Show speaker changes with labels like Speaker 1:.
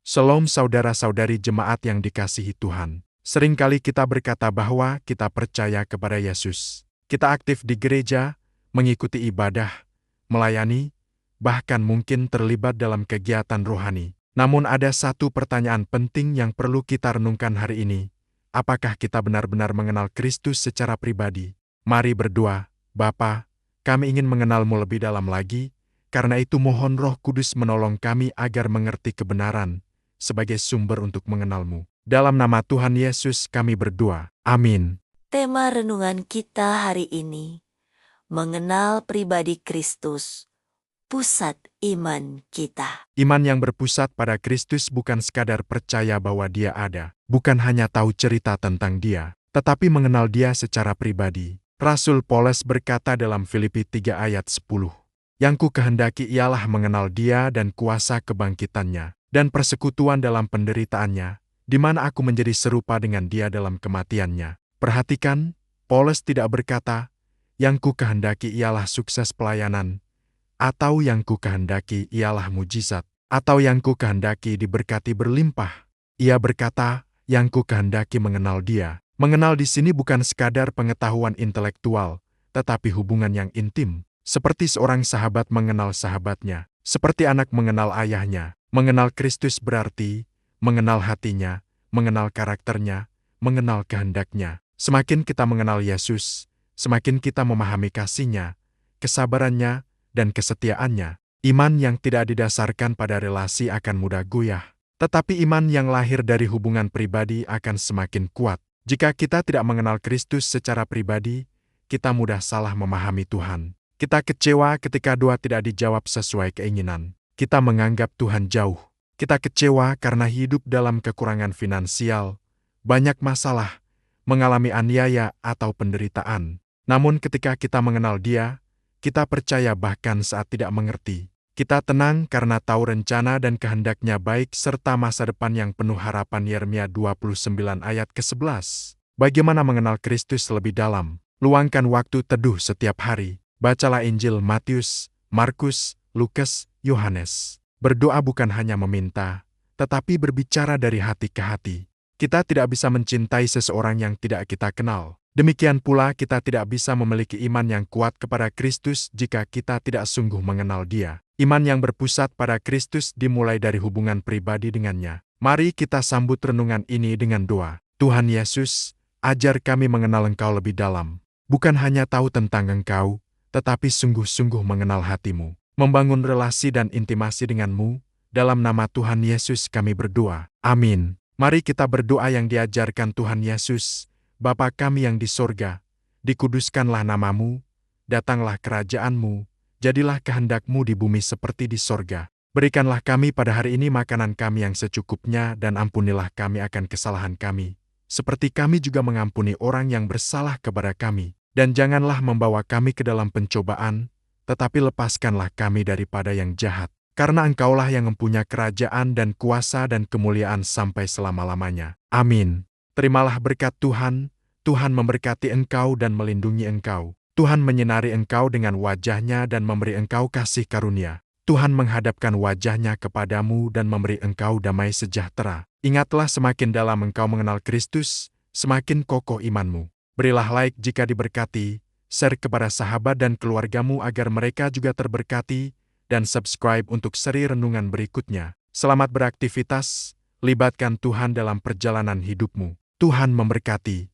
Speaker 1: Shalom saudara-saudari jemaat yang dikasihi Tuhan. Seringkali kita berkata bahwa kita percaya kepada Yesus. Kita aktif di gereja, mengikuti ibadah, melayani, bahkan mungkin terlibat dalam kegiatan rohani. Namun ada satu pertanyaan penting yang perlu kita renungkan hari ini. Apakah kita benar-benar mengenal Kristus secara pribadi? Mari berdoa. Bapa, kami ingin mengenal-Mu lebih dalam lagi, karena itu mohon Roh Kudus menolong kami agar mengerti kebenaran sebagai sumber untuk mengenal-Mu. Dalam nama Tuhan Yesus kami berdoa. Amin.
Speaker 2: Tema renungan kita hari ini, mengenal pribadi Kristus, pusat iman kita.
Speaker 1: Iman yang berpusat pada Kristus bukan sekadar percaya bahwa Dia ada, bukan hanya tahu cerita tentang Dia, tetapi mengenal Dia secara pribadi. Rasul Paulus berkata dalam Filipi 3 ayat 10, "Yang ku kehendaki ialah mengenal Dia dan kuasa kebangkitannya, dan persekutuan dalam penderitaannya, di mana aku menjadi serupa dengan Dia dalam kematiannya." Perhatikan, Paulus tidak berkata, "Yang ku kehendaki ialah sukses pelayanan," atau "Yang ku kehendaki ialah mujizat," atau "Yang ku kehendaki diberkati berlimpah." Ia berkata, "Yang ku kehendaki mengenal Dia." Mengenal di sini bukan sekadar pengetahuan intelektual, tetapi hubungan yang intim, seperti seorang sahabat mengenal sahabatnya, seperti anak mengenal ayahnya. Mengenal Kristus berarti mengenal hatinya, mengenal karakternya, mengenal kehendaknya. Semakin kita mengenal Yesus, semakin kita memahami kasih-Nya, kesabarannya, dan kesetiaannya. Iman yang tidak didasarkan pada relasi akan mudah goyah, tetapi iman yang lahir dari hubungan pribadi akan semakin kuat. Jika kita tidak mengenal Kristus secara pribadi, kita mudah salah memahami Tuhan. Kita kecewa ketika doa tidak dijawab sesuai keinginan. Kita menganggap Tuhan jauh. Kita kecewa karena hidup dalam kekurangan finansial, banyak masalah, mengalami aniaya atau penderitaan. Namun ketika kita mengenal Dia, kita percaya bahkan saat tidak mengerti. Kita tenang karena tahu rencana dan kehendak-Nya baik serta masa depan yang penuh harapan. Yeremia 29 ayat ke-11. Bagaimana mengenal Kristus lebih dalam? Luangkan waktu teduh setiap hari. Bacalah Injil Matius, Markus, Lukas, Yohanes. Berdoa bukan hanya meminta, tetapi berbicara dari hati ke hati. Kita tidak bisa mencintai seseorang yang tidak kita kenal. Demikian pula kita tidak bisa memiliki iman yang kuat kepada Kristus jika kita tidak sungguh mengenal Dia. Iman yang berpusat pada Kristus dimulai dari hubungan pribadi dengannya. Mari kita sambut renungan ini dengan doa. Tuhan Yesus, ajar kami mengenal Engkau lebih dalam. Bukan hanya tahu tentang Engkau, tetapi sungguh-sungguh mengenal hati-Mu. Membangun relasi dan intimasi dengan-Mu. Dalam nama Tuhan Yesus kami berdoa. Amin. Mari kita berdoa yang diajarkan Tuhan Yesus. Bapa kami yang di sorga, dikuduskanlah nama-Mu, datanglah kerajaan-Mu, jadilah kehendak-Mu di bumi seperti di sorga. Berikanlah kami pada hari ini makanan kami yang secukupnya dan ampunilah kami akan kesalahan kami, seperti kami juga mengampuni orang yang bersalah kepada kami. Dan janganlah membawa kami ke dalam pencobaan, tetapi lepaskanlah kami daripada yang jahat. Karena Engkaulah yang mempunyai kerajaan dan kuasa dan kemuliaan sampai selama-lamanya. Amin. Terimalah berkat Tuhan, Tuhan memberkati engkau dan melindungi engkau. Tuhan menyinari engkau dengan wajah-Nya dan memberi engkau kasih karunia. Tuhan menghadapkan wajah-Nya kepadamu dan memberi engkau damai sejahtera. Ingatlah semakin dalam engkau mengenal Kristus, semakin kokoh imanmu. Berilah like jika diberkati, share kepada sahabat dan keluargamu agar mereka juga terberkati, dan subscribe untuk seri renungan berikutnya. Selamat beraktivitas, libatkan Tuhan dalam perjalanan hidupmu. Tuhan memberkati.